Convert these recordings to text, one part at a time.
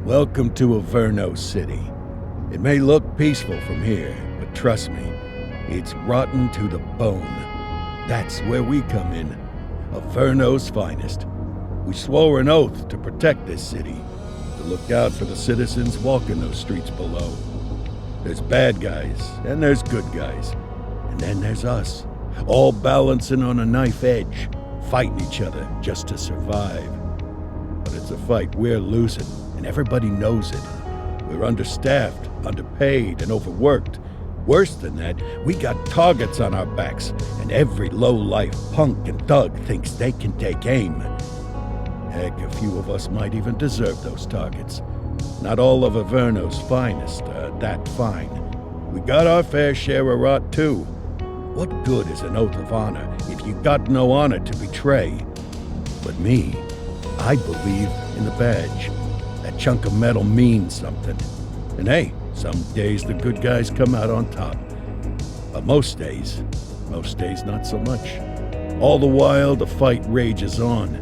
Welcome to Averno City. It may look peaceful from here, but trust me, it's rotten to the bone. That's where we come in, Averno's finest. We swore an oath to protect this city, to look out for the citizens walking those streets below. There's bad guys, and there's good guys. And then there's us, all balancing on a knife edge, fighting each other just to survive. But it's a fight we're losing, and everybody knows it. We're understaffed, underpaid, and overworked. Worse than that, we got targets on our backs, and every low-life punk and thug thinks they can take aim. Heck, a few of us might even deserve those targets. Not all of Averno's finest are that fine. We got our fair share of rot, too. What good is an oath of honor if you got no honor to betray? But me, I believe in the badge. That chunk of metal means something. And hey, some days the good guys come out on top. But most days not so much. All the while, the fight rages on.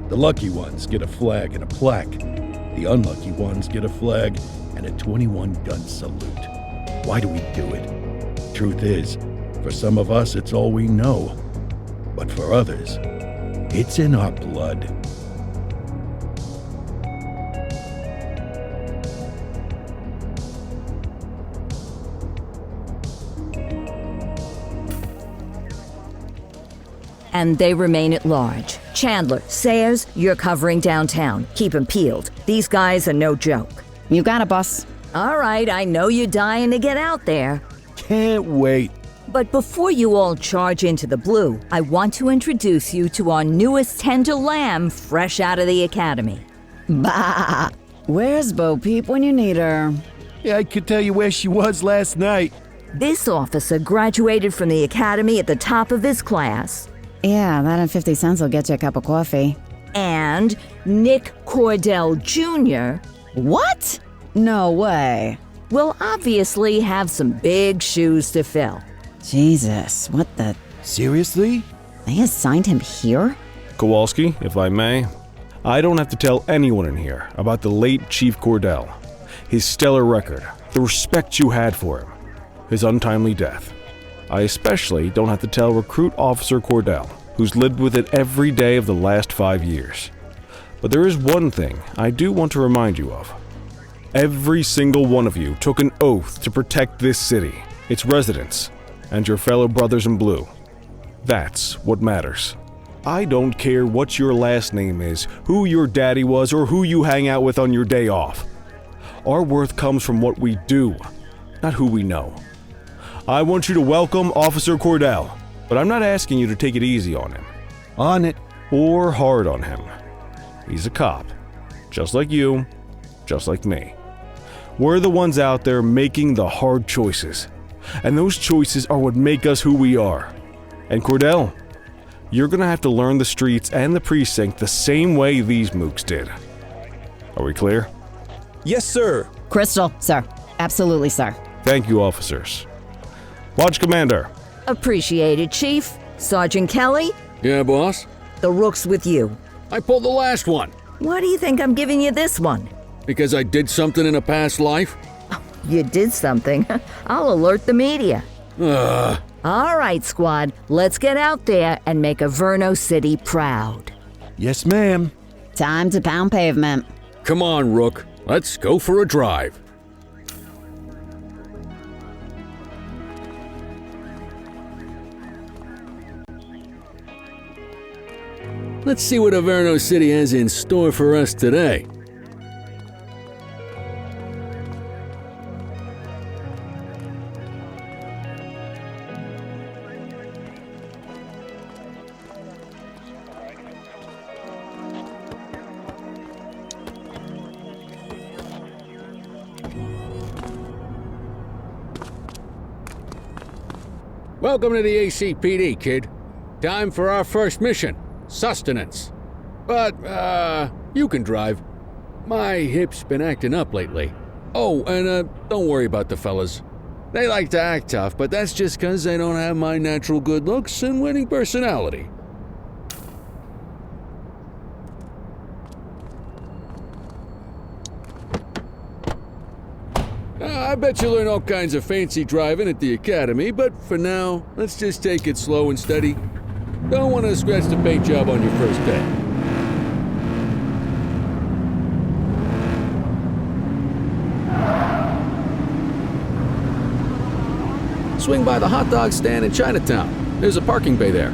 The lucky ones get a flag and a plaque. The unlucky ones get a flag and a 21-gun salute. Why do we do it? Truth is, for some of us, it's all we know. But for others, it's in our blood. And they remain at large. Chandler, Sayers, you're covering downtown. Keep 'em peeled. These guys are no joke. You got it, boss. All right, I know you're dying to get out there. Can't wait. But before you all charge into the blue, I want to introduce you to our newest tender lamb fresh out of the academy. Bah! Where's Bo Peep when you need her? Yeah, I could tell you where she was last night. This officer graduated from the academy at the top of his class. Yeah, that and 50 cents will get you a cup of coffee. And Nick Cordell Jr. What? No way. will obviously have some big shoes to fill. Jesus, what the... Seriously? They assigned him here? Kowalski, if I may, I don't have to tell anyone in here about the late Chief Cordell, his stellar record, the respect you had for him, his untimely death. I especially don't have to tell Recruit Officer Cordell, who's lived with it every day of the last 5 years. But there is one thing I do want to remind you of. Every single one of you took an oath to protect this city, its residents, and your fellow brothers in blue. That's what matters. I don't care what your last name is, who your daddy was, or who you hang out with on your day off. Our worth comes from what we do, not who we know. I want you to welcome Officer Cordell, but I'm not asking you to take it easy on him. On it. Or hard on him. He's a cop, just like you, just like me. We're the ones out there making the hard choices, and those choices are what make us who we are. And Cordell, you're gonna have to learn the streets and the precinct the same way these mooks did. Are we clear? Yes, sir. Crystal, sir. Absolutely, sir. Thank you, officers. Watch Commander. Appreciated, Chief. Sergeant Kelly, Yeah, boss? the rook's with you. I pulled the last one. Why do you think I'm giving you this one? Because I did something in a past life? You did something. I'll alert the media. Ugh. All right, squad, let's get out there and make Averno City proud. Yes, ma'am. Time to pound pavement. Come on, Rook. Let's go for a drive. Let's see what Averno City has in store for us today. Welcome to the ACPD, kid. Time for our first mission, sustenance. But, you can drive. My hip's been acting up lately. Oh, and, don't worry about the fellas. They like to act tough, but that's just 'cause they don't have my natural good looks and winning personality. I bet you learn all kinds of fancy driving at the academy, but for now, let's just take it slow and steady. Don't want to scratch the paint job on your first day. Swing by the hot dog stand in Chinatown. There's a parking bay there.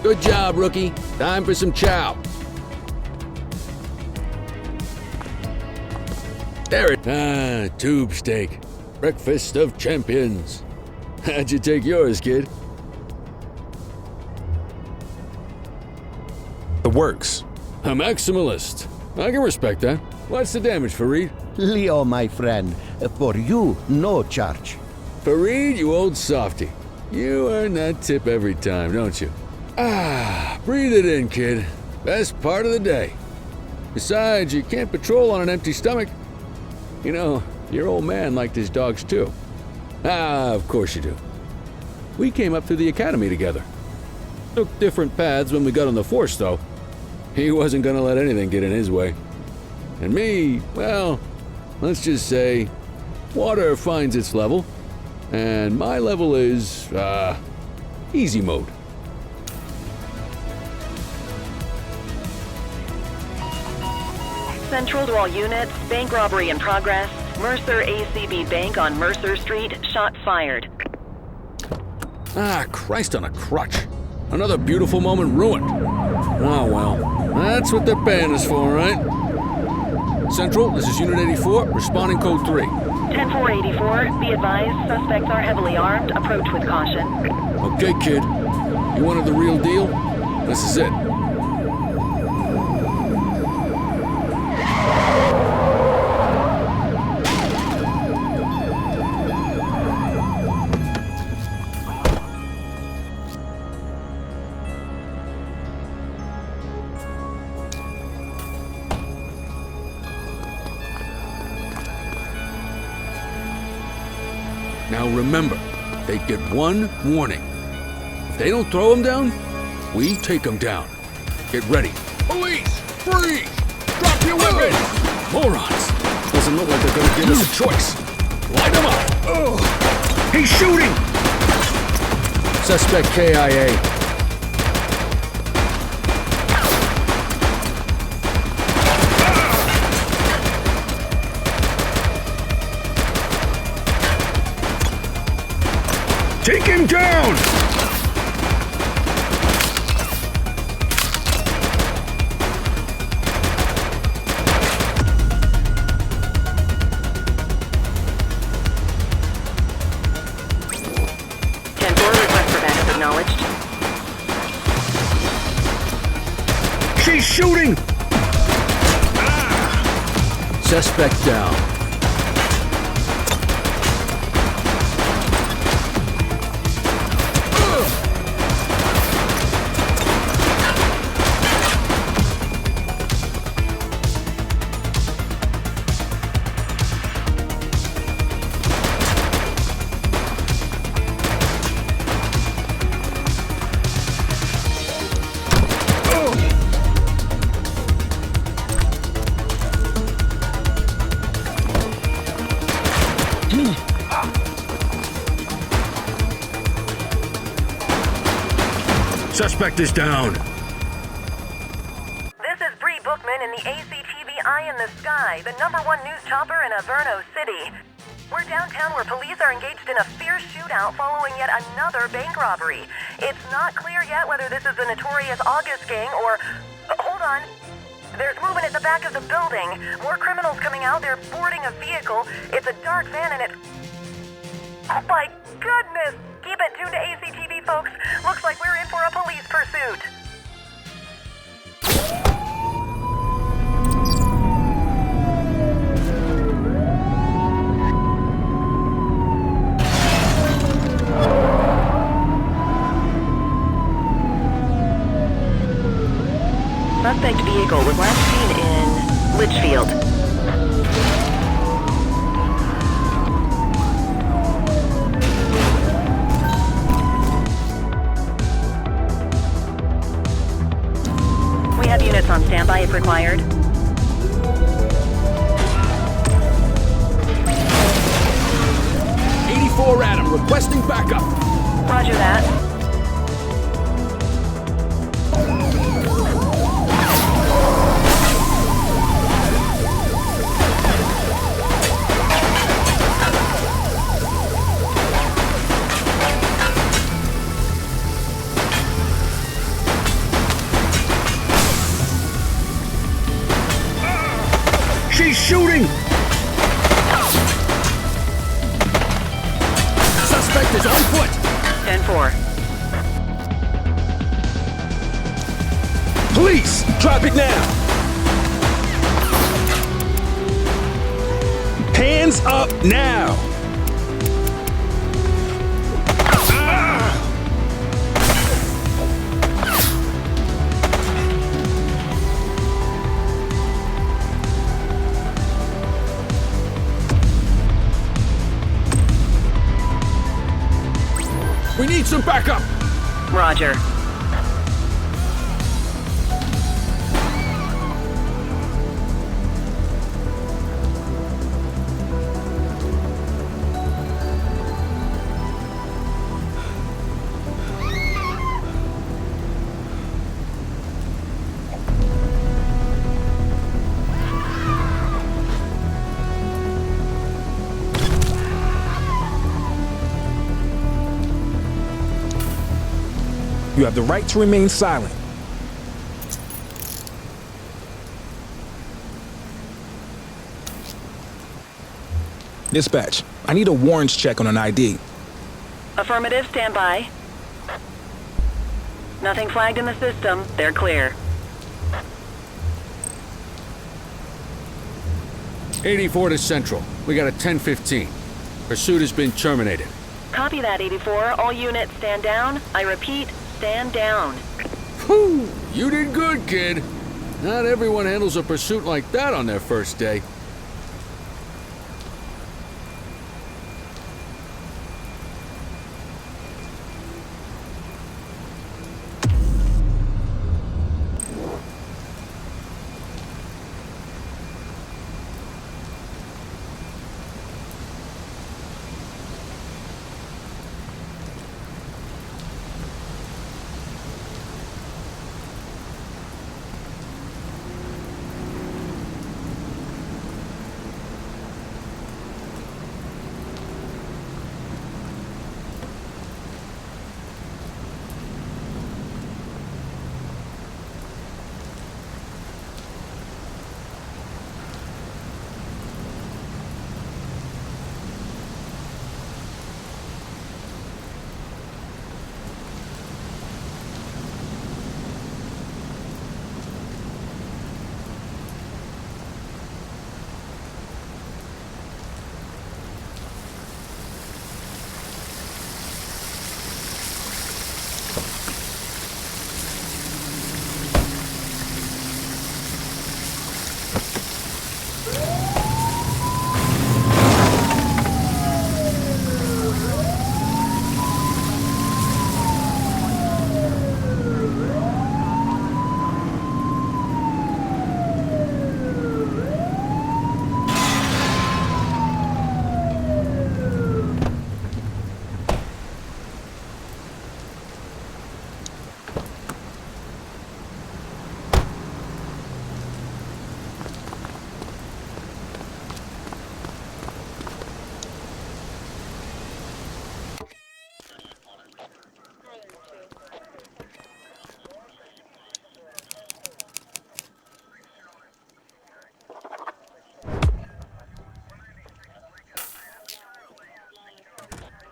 Good job, rookie. Time for some chow. There it. Tube steak. Breakfast of champions. How'd you take yours, kid? The works. A maximalist. I can respect that. What's the damage, Fareed? Leo, my friend, for you, no charge. Fareed, you old softy. You earn that tip every time, don't you? Breathe it in, kid. Best part of the day. Besides, you can't patrol on an empty stomach. You know, your old man liked his dogs too. Of course you do. We came up through the academy together. Took different paths when we got on the force, though. He wasn't gonna let anything get in his way. And me, well, let's just say, water finds its level, and my level is, easy mode. Central to all units, bank robbery in progress. Mercer ACB Bank on Mercer Street, shots fired. Christ on a crutch. Another beautiful moment ruined. Oh well, that's what they're paying us for, right? Central, this is Unit 84, responding code 3. 10-484, be advised, suspects are heavily armed, approach with caution. Okay, kid. You wanted the real deal? This is it. Now remember, they get one warning. If they don't throw them down, we take them down. Get ready. Police! Freeze! Drop your weapons! Morons! Doesn't look like they're gonna give us a choice. Light them up! He's shooting! Suspect KIA. Take him down! Request for backup acknowledged. She's shooting! Suspect down. Suspect is down. This is Bree Bookman in the ACTV Eye in the Sky, the #1 news chopper in Averno City. We're downtown where police are engaged in a fierce shootout following yet another bank robbery. It's not clear yet whether this is the notorious August gang or... hold on. There's movement at the back of the building. More criminals coming out. They're boarding a vehicle. It's a dark van and it... Oh my goodness! Keep it tuned to ACTV, folks. Looks like we're in for a police pursuit. Suspect vehicle was last seen in Litchfield. We have units on standby if required. Adam, requesting backup. Roger that. She's shooting! Suspect is on foot! 10-4. Police! Drop it now! Hands up now! We need some backup! Roger. You have the right to remain silent. Dispatch, I need a warrants check on an ID. Affirmative, stand by. Nothing flagged in the system. They're clear. 84 to Central. We got a 10-15. Pursuit has been terminated. Copy that, 84. All units stand down. I repeat, stand down. Whew! You did good, kid. Not everyone handles a pursuit like that on their first day.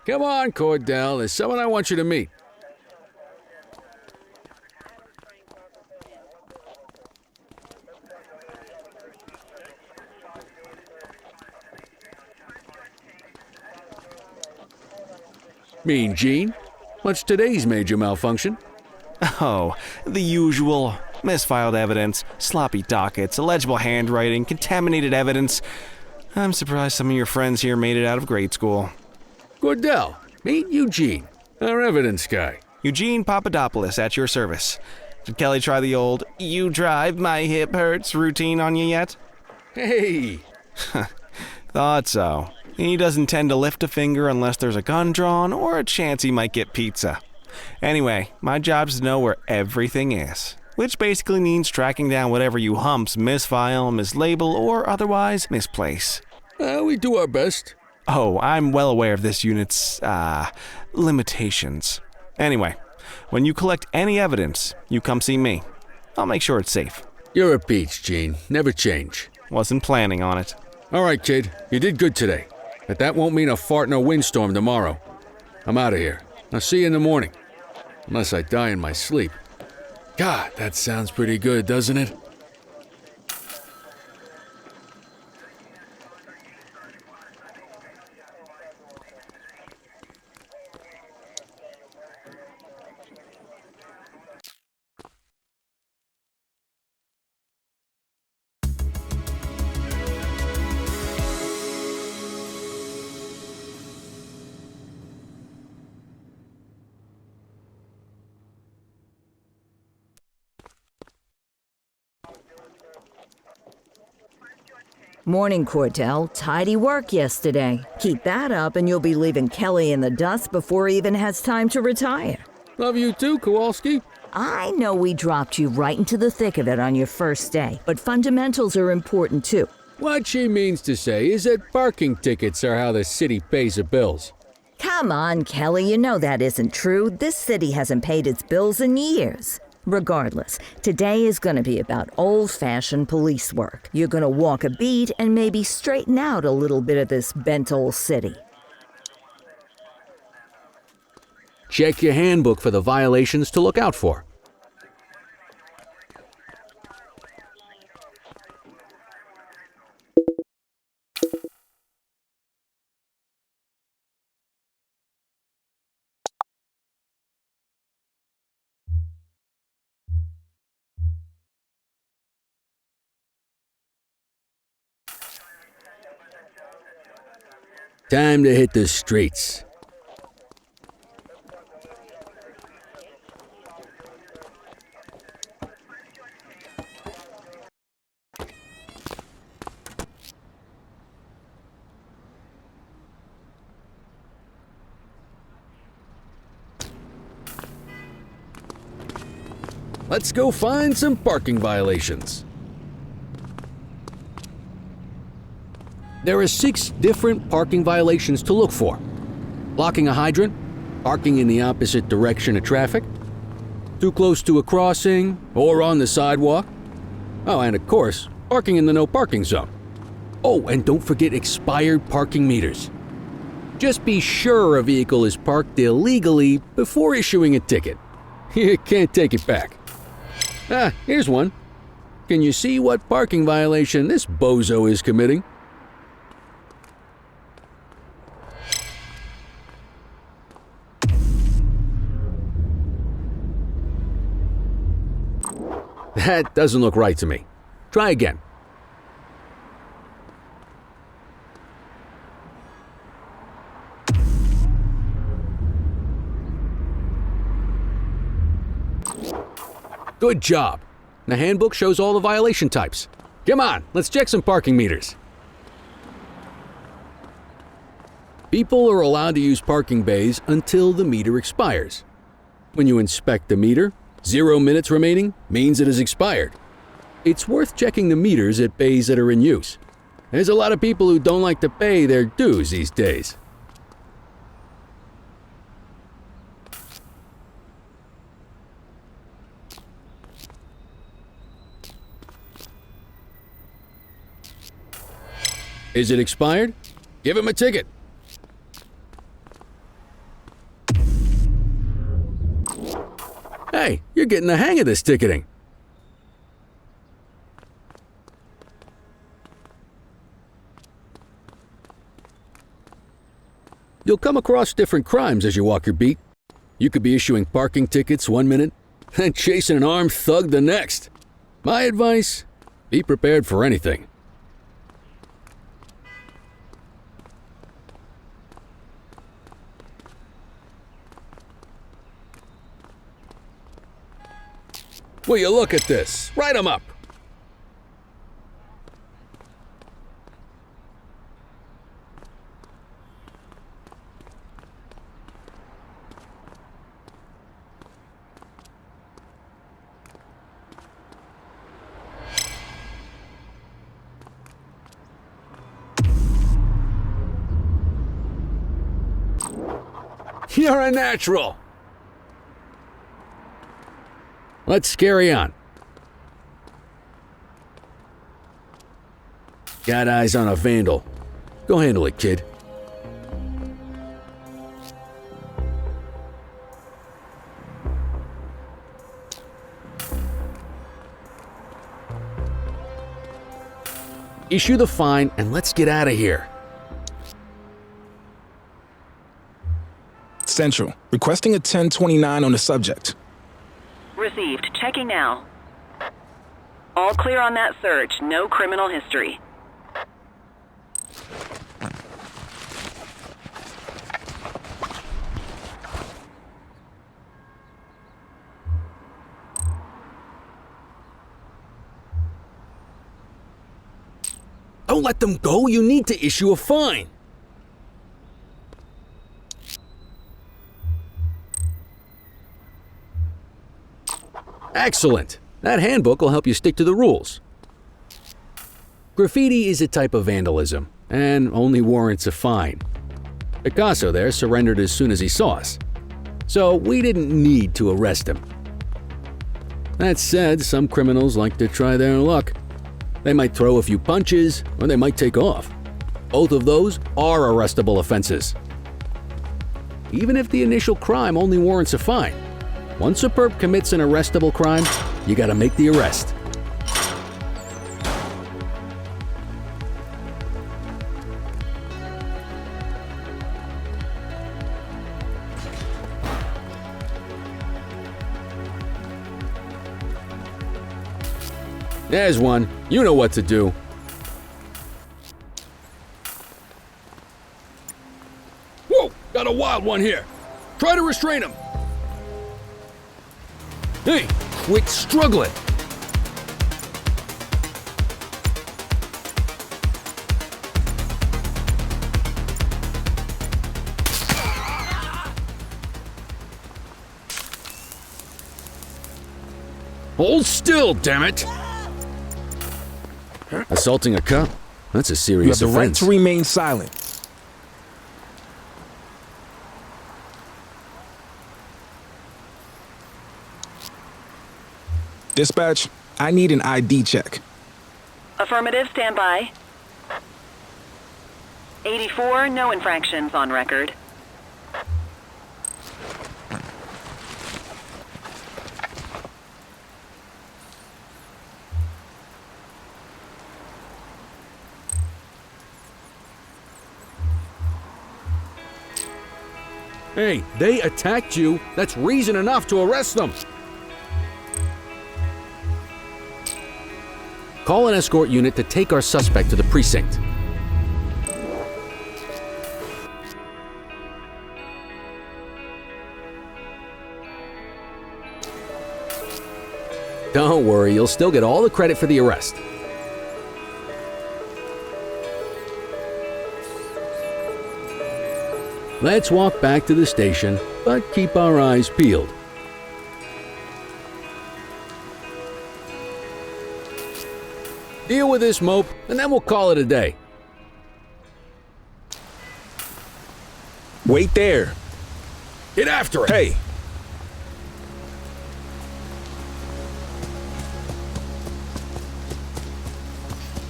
Come on, Cordell. There's someone I want you to meet. Mean Gene? What's today's major malfunction? Oh, the usual. Misfiled evidence, sloppy dockets, illegible handwriting, contaminated evidence. I'm surprised some of your friends here made it out of grade school. Cordell, meet Eugene, our evidence guy. Eugene Papadopoulos at your service. Did Kelly try the old, "you drive, my hip hurts" routine on you yet? Hey! Thought so. He doesn't tend to lift a finger unless there's a gun drawn or a chance he might get pizza. Anyway, my job's to know where everything is, which basically means tracking down whatever you humps misfile, mislabel, or otherwise misplace. We do our best. Oh, I'm well aware of this unit's, limitations. Anyway, when you collect any evidence, you come see me. I'll make sure it's safe. You're a peach, Gene. Never change. Wasn't planning on it. All right, kid. You did good today. But that won't mean a fart in a windstorm tomorrow. I'm out of here. I'll see you in the morning. Unless I die in my sleep. God, that sounds pretty good, doesn't it? Morning, Cordell. Tidy work yesterday. Keep that up and you'll be leaving Kelly in the dust before he even has time to retire. Love you too, Kowalski. I know we dropped you right into the thick of it on your first day, but fundamentals are important too. What she means to say is that parking tickets are how the city pays the bills. Come on, Kelly, you know that isn't true. This city hasn't paid its bills in years. Regardless, today is going to be about old-fashioned police work. You're going to walk a beat and maybe straighten out a little bit of this bent old city. Check your handbook for the violations to look out for. Time to hit the streets. Let's go find some parking violations. There are 6 different parking violations to look for. Blocking a hydrant, parking in the opposite direction of traffic, too close to a crossing or on the sidewalk. Oh, and of course, parking in the no parking zone. Oh, and don't forget expired parking meters. Just be sure a vehicle is parked illegally before issuing a ticket. You can't take it back. Ah, here's one. Can you see what parking violation this bozo is committing? That doesn't look right to me. Try again. Good job. The handbook shows all the violation types. Come on, let's check some parking meters. People are allowed to use parking bays until the meter expires. When you inspect the meter, 0 minutes remaining means it has expired. It's worth checking the meters at bays that are in use. There's a lot of people who don't like to pay their dues these days. Is it expired? Give him a ticket. Hey, you're getting the hang of this ticketing. You'll come across different crimes as you walk your beat. You could be issuing parking tickets one minute and chasing an armed thug the next. My advice, be prepared for anything. Will you look at this? Write 'em up. You're a natural. Let's carry on. Got eyes on a vandal. Go handle it, kid. Issue the fine and let's get out of here. Central, requesting a 1029 on the subject. Received. Checking now. All clear on that search. No criminal history. Don't let them go. You need to issue a fine. Excellent. That handbook will help you stick to the rules. Graffiti is a type of vandalism and only warrants a fine. Picasso there surrendered as soon as he saw us, so we didn't need to arrest him. That said, some criminals like to try their luck. They might throw a few punches or they might take off. Both of those are arrestable offenses. Even if the initial crime only warrants a fine, once a perp commits an arrestable crime, you gotta make the arrest. There's one. You know what to do. Whoa! Got a wild one here. Try to restrain him. Hey, quit struggling. Hold still, damn it! Assaulting a cop? That's a You serious have the right offense. to remain silent. Dispatch, I need an ID check. Affirmative, stand by. 84, no infractions on record. Hey, they attacked you. That's reason enough to arrest them. Call an escort unit to take our suspect to the precinct. Don't worry, you'll still get all the credit for the arrest. Let's walk back to the station, but keep our eyes peeled. Deal with this mope, and then we'll call it a day. Wait there. Get after it! Hey.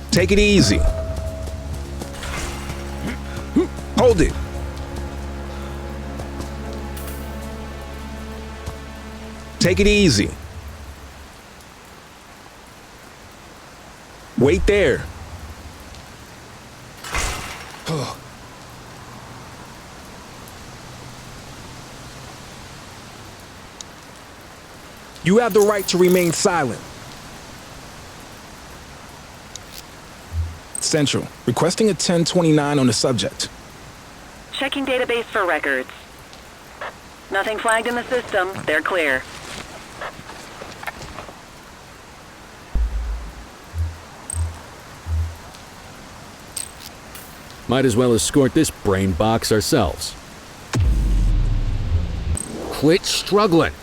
Take it easy. Hold it. Take it easy. Wait there. You have the right to remain silent. Central, requesting a 1029 on the subject. Checking database for records. Nothing flagged in the system. They're clear. Might as well escort this brain box ourselves. Quit struggling.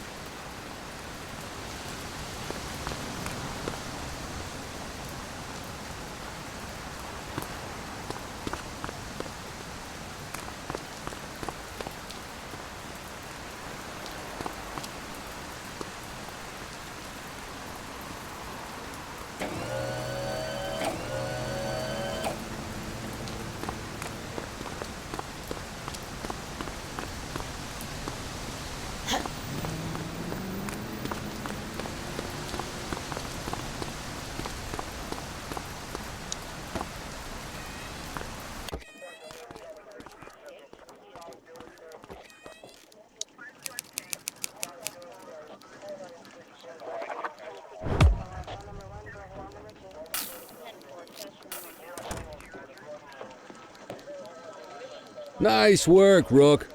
Nice work, Rook.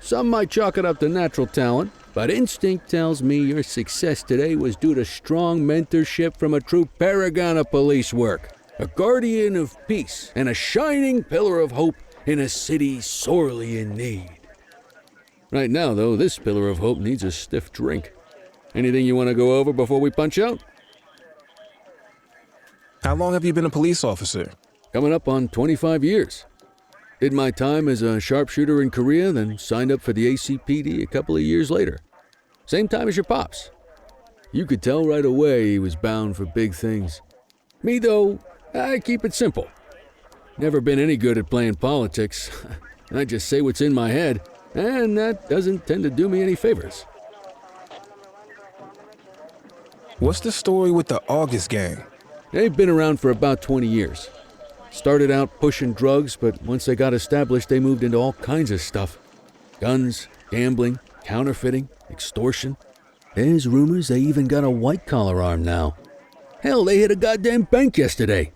Some might chalk it up to natural talent, but instinct tells me your success today was due to strong mentorship from a true paragon of police work, a guardian of peace, and a shining pillar of hope in a city sorely in need. Right now, though, this pillar of hope needs a stiff drink. Anything you want to go over before we punch out? How long have you been a police officer? Coming up on 25 years. Did my time as a sharpshooter in Korea, then signed up for the ACPD a couple of years later. Same time as your pops. You could tell right away he was bound for big things. Me, though, I keep it simple. Never been any good at playing politics. I just say what's in my head, and that doesn't tend to do me any favors. What's the story with the August gang? They've been around for about 20 years. Started out pushing drugs, but once they got established, they moved into all kinds of stuff. Guns, gambling, counterfeiting, extortion. There's rumors they even got a white-collar arm now. Hell, they hit a goddamn bank yesterday.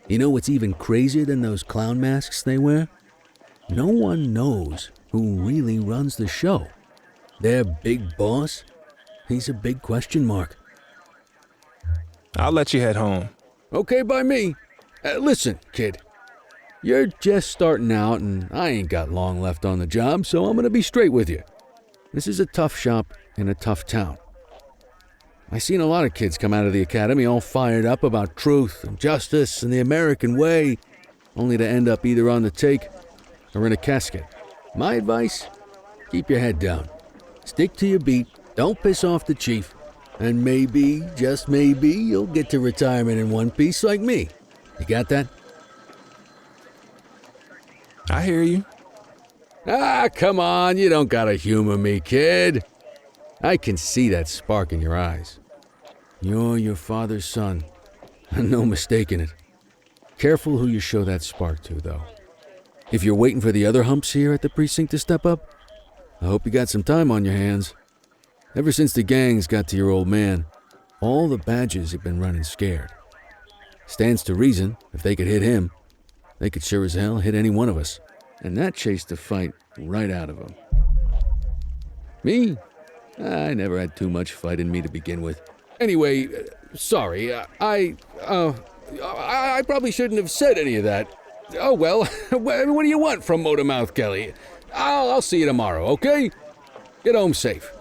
You know what's even crazier than those clown masks they wear? No one knows who really runs the show. Their big boss? He's a big question mark. I'll let you head home. Okay by me. Listen, kid. You're just starting out, and I ain't got long left on the job, so I'm gonna be straight with you. This is a tough shop in a tough town. I seen a lot of kids come out of the academy all fired up about truth and justice and the American way, only to end up either on the take or in a casket. My advice? Keep your head down. Stick to your beat, don't piss off the chief, and maybe, just maybe, you'll get to retirement in one piece like me. You got that? I hear you. Ah, come on, you don't gotta humor me, kid. I can see that spark in your eyes. You're your father's son, and no mistaking it. Careful who you show that spark to, though. If you're waiting for the other humps here at the precinct to step up, I hope you got some time on your hands. Ever since the gangs got to your old man, all the badges have been running scared. Stands to reason, if they could hit him, they could sure as hell hit any one of us. And that chased the fight right out of him. Me? I never had too much fight in me to begin with. Anyway, sorry, I probably shouldn't have said any of that. Oh well, what do you want from Motormouth Kelly? I'll see you tomorrow, okay? Get home safe.